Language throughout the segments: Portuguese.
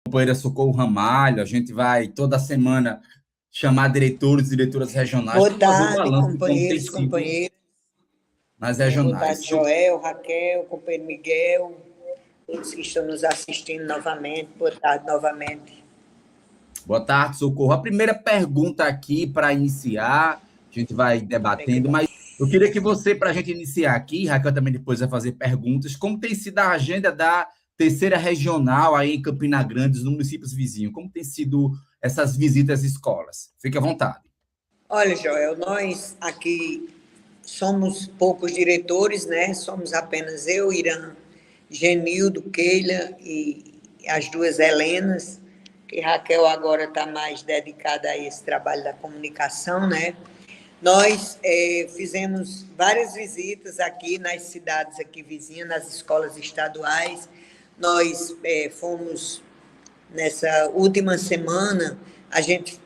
companheira Socorro Ramalho. A gente vai toda semana chamar diretores e diretoras regionais Boa para fazer o tarde, balanço de como tem companheiros e sido companheiras. nas Boa tarde, regionais. Joel, Raquel, companheiro Miguel, todos que estão nos assistindo novamente. Boa tarde novamente. Boa tarde, Socorro. A primeira pergunta aqui para iniciar, a gente vai debatendo, mas eu queria que você, para a gente iniciar aqui, Raquel também depois vai fazer perguntas, como tem sido a agenda da terceira regional aí em Campina Grande, nos municípios vizinhos? Como tem sido essas visitas às escolas? Fique à vontade. Olha, Joel, nós aqui somos poucos diretores, né? Somos apenas eu, Irã, Genildo, Keila e as duas Helenas, que Raquel agora está mais dedicada a esse trabalho da comunicação, né? Nós fizemos várias visitas aqui nas cidades aqui vizinhas, nas escolas estaduais. Nós fomos, nessa última semana, a gente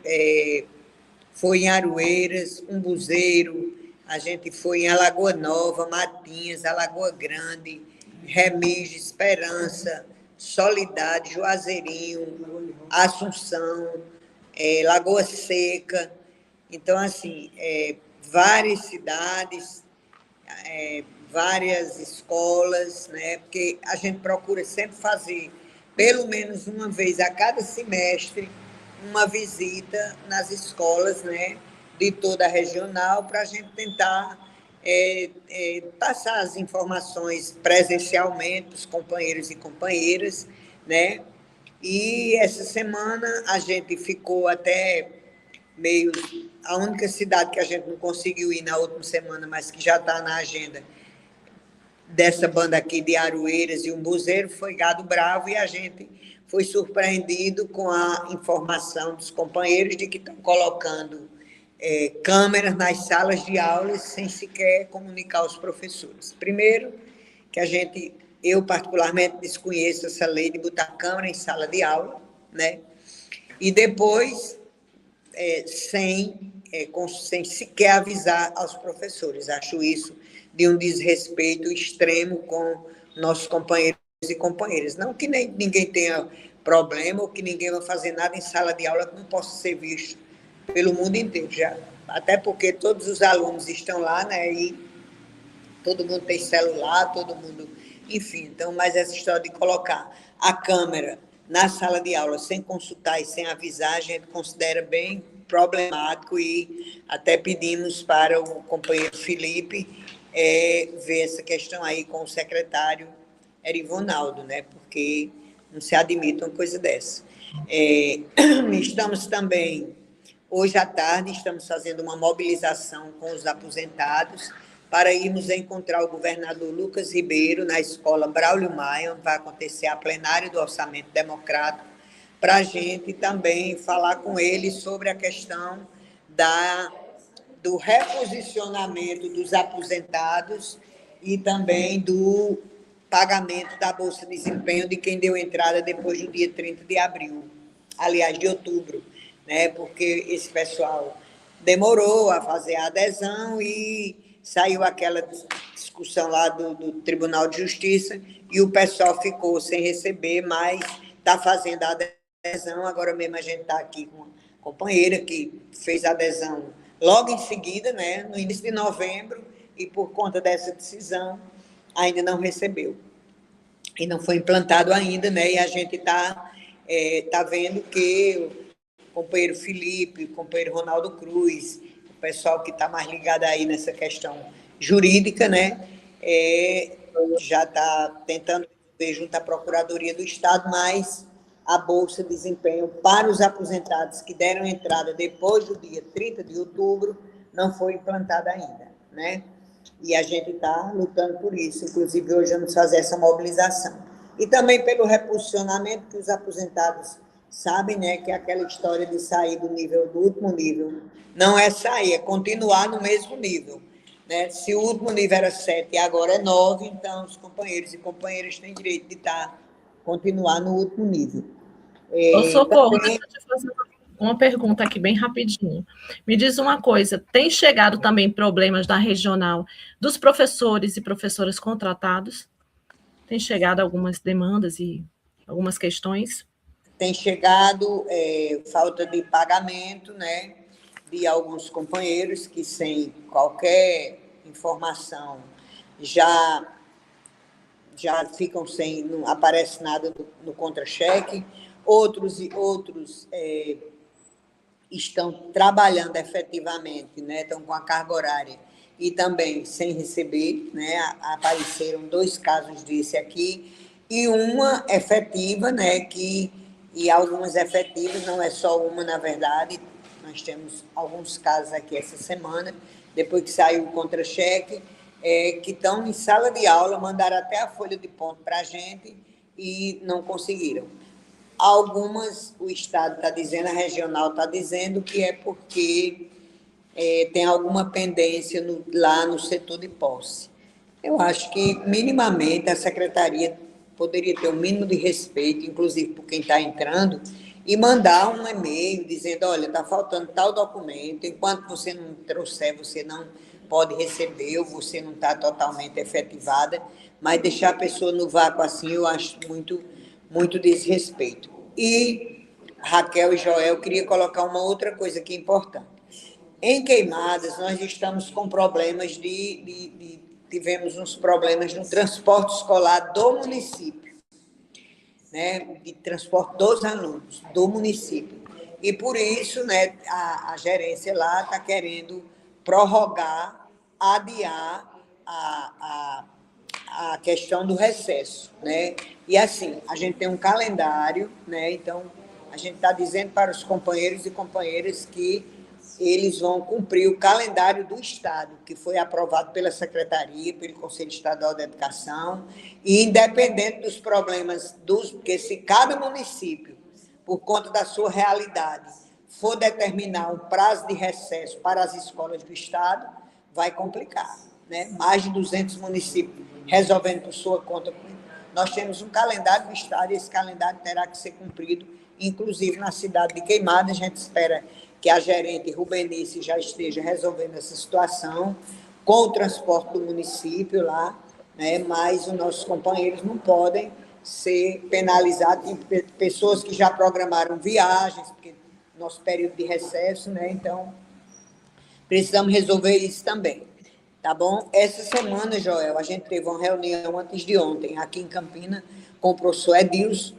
foi em Aroeiras, Umbuzeiro, a gente foi em Alagoa Nova, Matinhas, Alagoa Grande, Remígio, Esperança, Soledade, Juazeirinho, Assunção, Lagoa Seca. Então, assim, várias cidades, várias escolas, né? Porque a gente procura sempre fazer, pelo menos uma vez a cada semestre, uma visita nas escolas, né? De toda a regional, para a gente tentar passar as informações presencialmente para os companheiros e companheiras, né? E essa semana a gente ficou até meio... A única cidade que a gente não conseguiu ir na última semana, mas que já está na agenda dessa banda aqui de Aroeiras e Umbuzeiro, foi Gado Bravo, e a gente foi surpreendido com a informação dos companheiros de que estão colocando câmeras nas salas de aulas sem sequer comunicar aos professores. Primeiro, que eu particularmente desconheço essa lei de botar câmera em sala de aula, né? E depois, sem sequer avisar aos professores. Acho isso de um desrespeito extremo com nossos companheiros e companheiras. Não que ninguém tenha problema ou que ninguém vai fazer nada em sala de aula que não possa ser visto pelo mundo inteiro, já. Até porque todos os alunos estão lá, né? E todo mundo tem celular, todo mundo... Enfim, então, mas essa história de colocar a câmera na sala de aula sem consultar e sem avisar, a gente considera bem problemático e até pedimos para o companheiro Felipe ver essa questão aí com o secretário Erivonaldo, né? Porque não se admite uma coisa dessa. Estamos também, hoje à tarde, estamos fazendo uma mobilização com os aposentados para irmos encontrar o governador Lucas Ribeiro na escola Braulio Maia, onde vai acontecer a plenária do Orçamento Democrático, para a gente também falar com ele sobre a questão do reposicionamento dos aposentados e também do pagamento da Bolsa de Desempenho de quem deu entrada depois do dia 30 de abril, aliás, de outubro, né? Porque esse pessoal demorou a fazer a adesão e saiu aquela discussão lá do Tribunal de Justiça e o pessoal ficou sem receber, mas está fazendo a adesão. Agora mesmo a gente está aqui com uma companheira que fez a adesão logo em seguida, né, no início de novembro, e por conta dessa decisão ainda não recebeu. E não foi implantado ainda, né, e a gente está vendo que o companheiro Felipe, o companheiro Ronaldo Cruz, o pessoal que está mais ligado aí nessa questão jurídica, né, já está tentando ver junto à Procuradoria do Estado, mas a Bolsa de Desempenho para os aposentados que deram entrada depois do dia 30 de outubro não foi implantada ainda, né? E a gente está lutando por isso, inclusive hoje vamos fazer essa mobilização. E também pelo reposicionamento que os aposentados sabem, né, que é aquela história de sair do último nível. Não é sair, é continuar no mesmo nível, né? Se o último nível era 7 e agora é 9, então os companheiros e companheiras têm direito de continuar no último nível. Socorro, deixa eu te fazer uma pergunta aqui bem rapidinho. Me diz uma coisa, tem chegado também problemas da regional dos professores e professoras contratados? Tem chegado algumas demandas e algumas questões? tem chegado falta de pagamento, né, de alguns companheiros que, sem qualquer informação, já ficam sem, não aparece nada no contra-cheque. Outros estão trabalhando efetivamente, né, estão com a carga horária e também sem receber, né, apareceram 2 casos desse aqui, e uma efetiva, né, e algumas efetivas, não é só uma, na verdade, nós temos alguns casos aqui essa semana, depois que saiu o contra-cheque, que estão em sala de aula, mandaram até a folha de ponto para a gente e não conseguiram. Algumas, o Estado está dizendo, a regional está dizendo que é porque tem alguma pendência lá no setor de posse. Eu acho que, minimamente, a secretaria poderia ter um mínimo de respeito, inclusive por quem está entrando, e mandar um e-mail dizendo, olha, está faltando tal documento, enquanto você não trouxer, você não pode receber, ou você não está totalmente efetivada, mas deixar a pessoa no vácuo assim, eu acho muito desrespeito. E, Raquel e Joel, eu queria colocar uma outra coisa que é importante. Em Queimadas, nós estamos com problemas tivemos uns problemas no transporte escolar do município, né, de transporte dos alunos do município. E, por isso, né, a gerência lá está querendo prorrogar, adiar a questão do recesso, né? E, assim, a gente tem um calendário, né? Então, a gente está dizendo para os companheiros e companheiras que eles vão cumprir o calendário do Estado, que foi aprovado pela Secretaria, pelo Conselho Estadual de Educação, e independente dos problemas, porque se cada município, por conta da sua realidade, for determinar um prazo de recesso para as escolas do Estado, vai complicar, né? Mais de 200 municípios resolvendo por sua conta. Nós temos um calendário do Estado e esse calendário terá que ser cumprido, inclusive na cidade de Queimadas. A gente espera que a gerente Rubenice já esteja resolvendo essa situação com o transporte do município lá, né? Mas os nossos companheiros não podem ser penalizados. Tem pessoas que já programaram viagens, porque nosso período de recesso, né? Então, precisamos resolver isso também, tá bom? Essa semana, Joel, a gente teve uma reunião antes de ontem, aqui em Campina, com o professor Edilson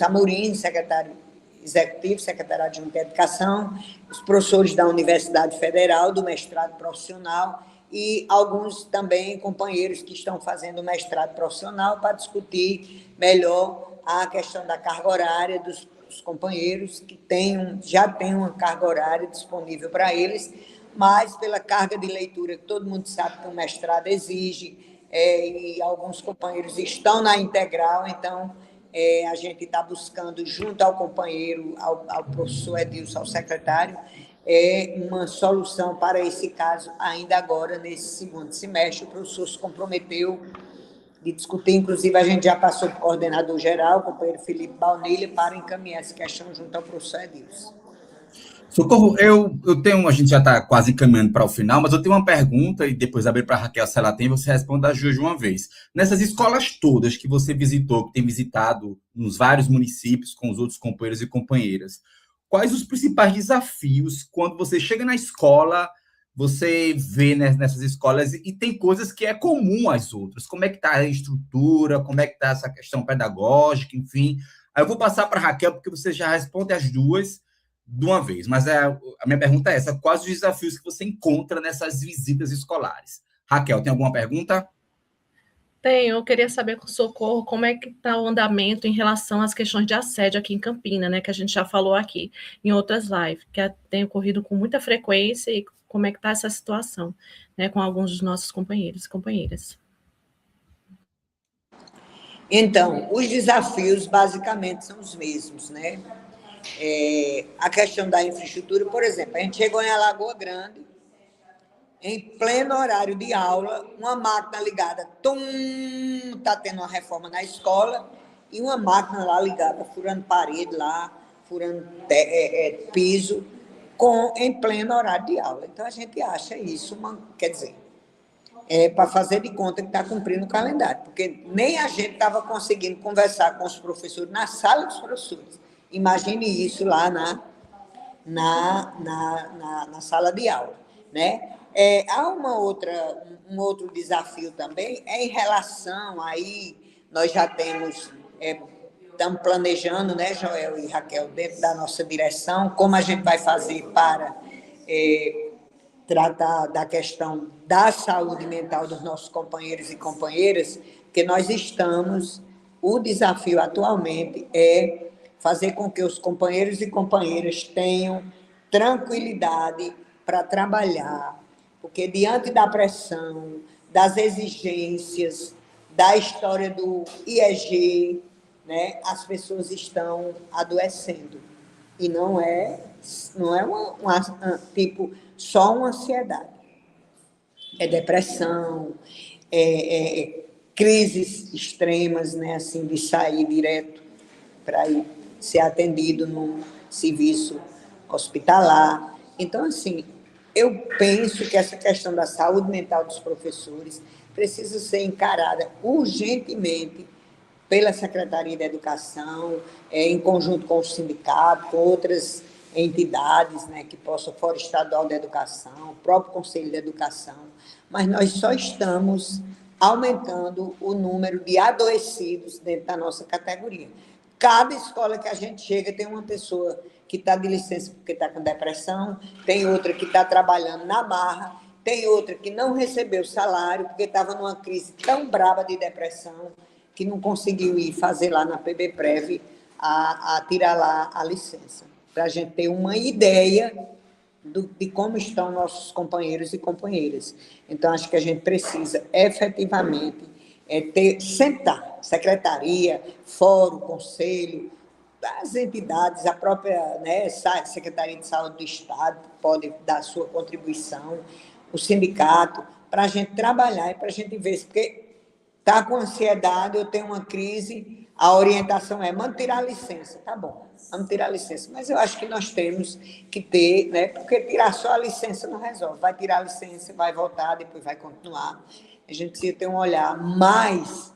Amorim, secretário executivo, secretário adjunto de Educação, os professores da Universidade Federal, do mestrado profissional, e alguns também companheiros que estão fazendo mestrado profissional para discutir melhor a questão da carga horária dos companheiros que já têm uma carga horária disponível para eles, mas pela carga de leitura que todo mundo sabe que o mestrado exige, e alguns companheiros estão na integral, então a gente está buscando, junto ao companheiro, ao professor Edilson, ao secretário, uma solução para esse caso, ainda agora, nesse segundo semestre. O professor se comprometeu de discutir, inclusive a gente já passou para o coordenador geral, o companheiro Felipe Baunilha, para encaminhar essa questão junto ao professor Edilson. Socorro, eu tenho, a gente já está quase caminhando para o final, mas eu tenho uma pergunta e depois abrir para a Raquel se ela tem, você responde a Ju de uma vez. Nessas escolas todas que você visitou, que tem visitado nos vários municípios com os outros companheiros e companheiras, quais os principais desafios quando você chega na escola, você vê nessas escolas e tem coisas que é comum às outras? Como é que está a estrutura, como é que está essa questão pedagógica, enfim. Aí eu vou passar para a Raquel, porque você já responde as duas de uma vez, mas a minha pergunta é essa: quais os desafios que você encontra nessas visitas escolares? Raquel, tem alguma pergunta? Tenho, eu queria saber com o Socorro como é que está o andamento em relação às questões de assédio aqui em Campina, né, que a gente já falou aqui em outras lives, que tem ocorrido com muita frequência, e como é que está essa situação, né, com alguns dos nossos companheiros e companheiras. Então, os desafios basicamente são os mesmos, né? A questão da infraestrutura, por exemplo, a gente chegou em Alagoa Grande, em pleno horário de aula, uma máquina ligada, está tendo uma reforma na escola, e uma máquina lá ligada, furando parede lá, furando piso, em pleno horário de aula. Então, a gente acha isso, quer dizer, para fazer de conta que está cumprindo o calendário, porque nem a gente estava conseguindo conversar com os professores na sala dos professores. Imagine isso lá na sala de aula, né? Há um outro desafio também, em relação aí, nós já temos, estamos planejando, né, Joel e Raquel, dentro da nossa direção, como a gente vai fazer para tratar da questão da saúde mental dos nossos companheiros e companheiras, porque o desafio atualmente é fazer com que os companheiros e companheiras tenham tranquilidade para trabalhar, porque diante da pressão, das exigências, da história do IEG, né, as pessoas estão adoecendo. E não é tipo, só uma ansiedade. É depressão, crises extremas, né, assim, de sair direto para ir ser atendido num serviço hospitalar. Então, assim, eu penso que essa questão da saúde mental dos professores precisa ser encarada urgentemente pela Secretaria de Educação, em conjunto com o sindicato, com outras entidades, né, que possam, fora estadual da educação, o próprio Conselho de Educação, mas nós só estamos aumentando o número de adoecidos dentro da nossa categoria. Cada escola que a gente chega tem uma pessoa que está de licença porque está com depressão, tem outra que está trabalhando na marra, tem outra que não recebeu salário porque estava numa crise tão braba de depressão que não conseguiu ir fazer lá na PBPrev a tirar lá a licença. Para a gente ter uma ideia de como estão nossos companheiros e companheiras. Então, acho que a gente precisa efetivamente sentar, secretaria, fórum, conselho, as entidades, a própria, né, Secretaria de Saúde do Estado pode dar sua contribuição, o sindicato, para a gente trabalhar e para a gente ver, porque está com ansiedade, eu tenho uma crise, a orientação é vamos tirar a licença, tá bom, vamos tirar a licença, mas eu acho que nós temos que ter, né, porque tirar só a licença não resolve, vai tirar a licença, vai voltar, depois vai continuar, a gente precisa ter um olhar mais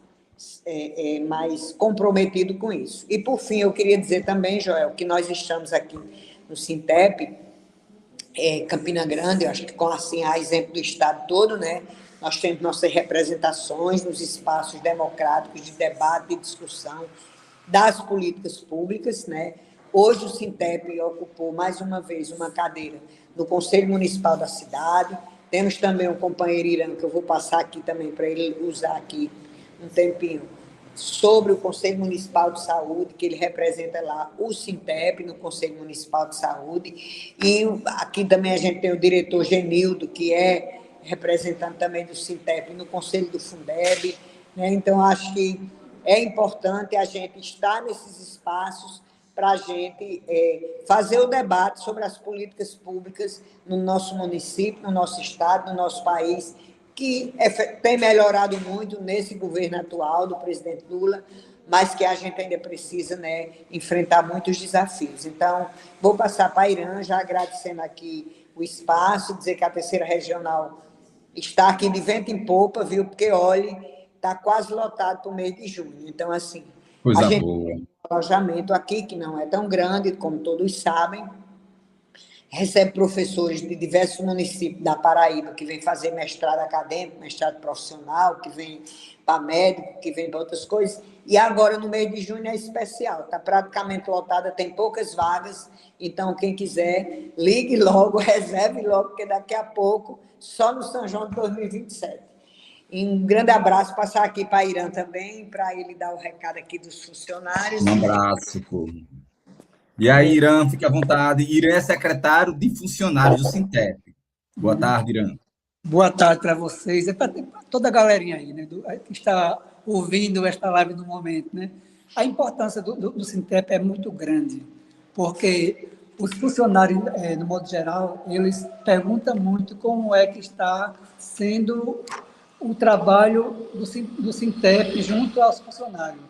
comprometido com isso. E, por fim, eu queria dizer também, Joel, que nós estamos aqui no Sintep, Campina Grande, eu acho que com assim, a exemplo do Estado todo, né? Nós temos nossas representações nos espaços democráticos de debate e discussão das políticas públicas, né? Hoje o Sintep ocupou mais uma vez uma cadeira no Conselho Municipal da cidade. Temos também um companheiro Irã, que eu vou passar aqui também para ele usar aqui um tempinho, sobre o Conselho Municipal de Saúde, que ele representa lá o Sintep, no Conselho Municipal de Saúde. E aqui também a gente tem o diretor Genildo, que é representante também do Sintep no Conselho do Fundeb, né? Então, acho que é importante a gente estar nesses espaços para a gente fazer o debate sobre as políticas públicas no nosso município, no nosso estado, no nosso país, que tem melhorado muito nesse governo atual do presidente Lula, mas que a gente ainda precisa, né, enfrentar muitos desafios. Então, vou passar para a Irã, já agradecendo aqui o espaço, dizer que a terceira regional está aqui de vento em popa, viu? Porque, olha, está quase lotado para o mês de junho. Então, assim, Coisa a gente boa. tem um alojamento aqui, que não é tão grande, como todos sabem, recebe professores de diversos municípios da Paraíba que vêm fazer mestrado acadêmico, mestrado profissional, que vem para médico, que vem para outras coisas. E agora, no mês de junho, é especial. Está praticamente lotada, tem poucas vagas. Então, quem quiser, ligue logo, reserve logo, porque daqui a pouco, só no São João de 2027. E um grande abraço, passar aqui para a Irã também, para ele dar o recado aqui dos funcionários. Um abraço, pô. E aí, Irã, fique à vontade. Irã é secretário de funcionários do Sintep. Boa tarde, Irã. Boa tarde para vocês, para toda a galerinha aí, né, que está ouvindo esta live no momento, né? A importância do Sintep é muito grande, porque os funcionários, no modo geral, eles perguntam muito como é que está sendo o trabalho do Sintep junto aos funcionários.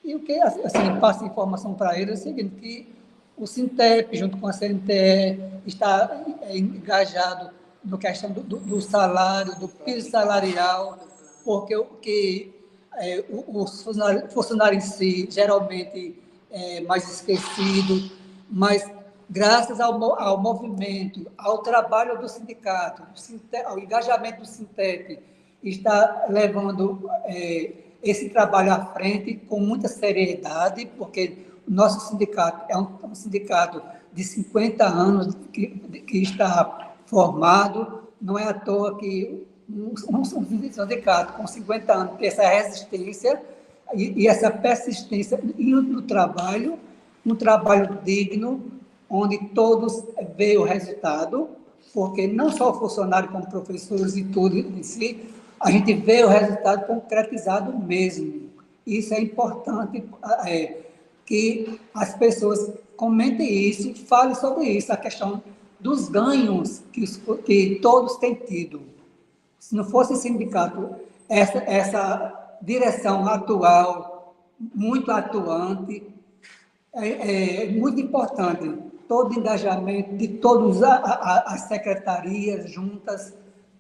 E o que, assim, passa informação para eles é o seguinte, que o Sintep, junto com a CNTE, está engajado na questão do salário, do piso salarial, porque os funcionários em si, geralmente, é mais esquecido, mas graças ao movimento, ao trabalho do sindicato, ao engajamento do Sintep, está levando esse trabalho à frente com muita seriedade, porque o nosso sindicato é um sindicato de 50 anos que está formado, não é à toa que um sindicato com 50 anos tem essa resistência e essa persistência no trabalho, um trabalho digno, onde todos veem o resultado, porque não só o funcionário, como professores e tudo em si, a gente vê o resultado concretizado mesmo. Isso é importante, que as pessoas comentem isso e falem sobre isso, a questão dos ganhos que todos têm tido. Se não fosse sindicato, essa direção atual, muito atuante, é muito importante, todo o engajamento de todas as secretarias juntas,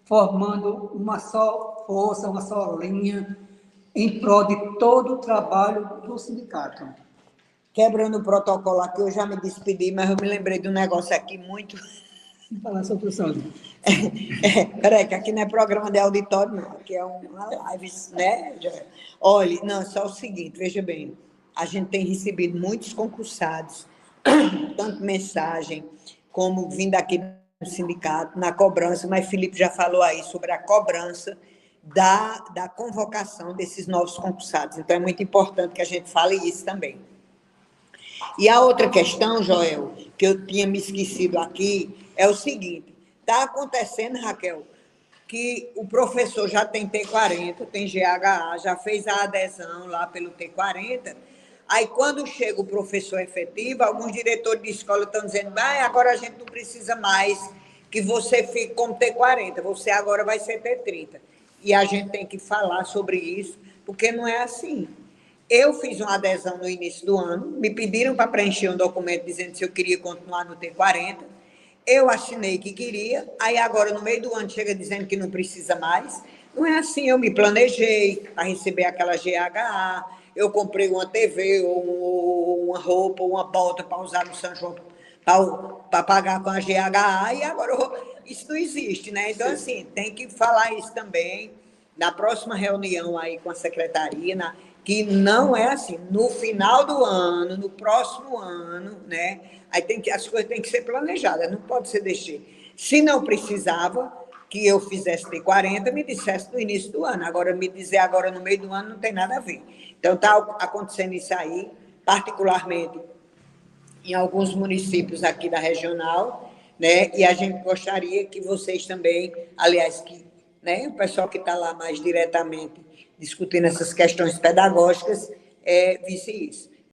formando uma só força, uma só linha, em prol de todo o trabalho do sindicato. Quebrando o protocolo aqui, eu já me despedi, mas eu me lembrei de um negócio aqui muito... Falar sobre o Sandro. Peraí, que aqui não é programa de auditório, não, aqui é uma live, né? Olha, não, só o seguinte, veja bem, a gente tem recebido muitos concursados, tanto mensagem, como vindo aqui no sindicato, na cobrança, mas Felipe já falou aí sobre a cobrança da convocação desses novos concursados, então é muito importante que a gente fale isso também. E a outra questão, Joel, que eu tinha me esquecido aqui, é o seguinte, está acontecendo, Raquel, que o professor já tem T40, tem GHA, já fez a adesão lá pelo T40, aí quando chega o professor efetivo, alguns diretores de escola estão dizendo, agora a gente não precisa mais que você fique como T40, você agora vai ser T30. E a gente tem que falar sobre isso, porque não é assim. Eu fiz uma adesão no início do ano, me pediram para preencher um documento dizendo se eu queria continuar no T40, eu assinei que queria, aí agora no meio do ano chega dizendo que não precisa mais. Não é assim, eu me planejei a receber aquela GHA, eu comprei uma TV, ou uma roupa, ou uma bota para usar no São João, para pagar com a GHA, e agora isso não existe, né? Então, assim, tem que falar isso também na próxima reunião aí com a secretaria, que não é assim, no final do ano, no próximo ano, né? Aí as coisas têm que ser planejadas, não pode ser desse jeito. Se não precisava que eu fizesse T40, me dissesse no início do ano. Agora, me dizer agora no meio do ano não tem nada a ver. Então, está acontecendo isso aí, particularmente em alguns municípios aqui da regional, né? E a gente gostaria que vocês também, aliás, né, o pessoal que está lá mais diretamente discutindo essas questões pedagógicas, visse isso.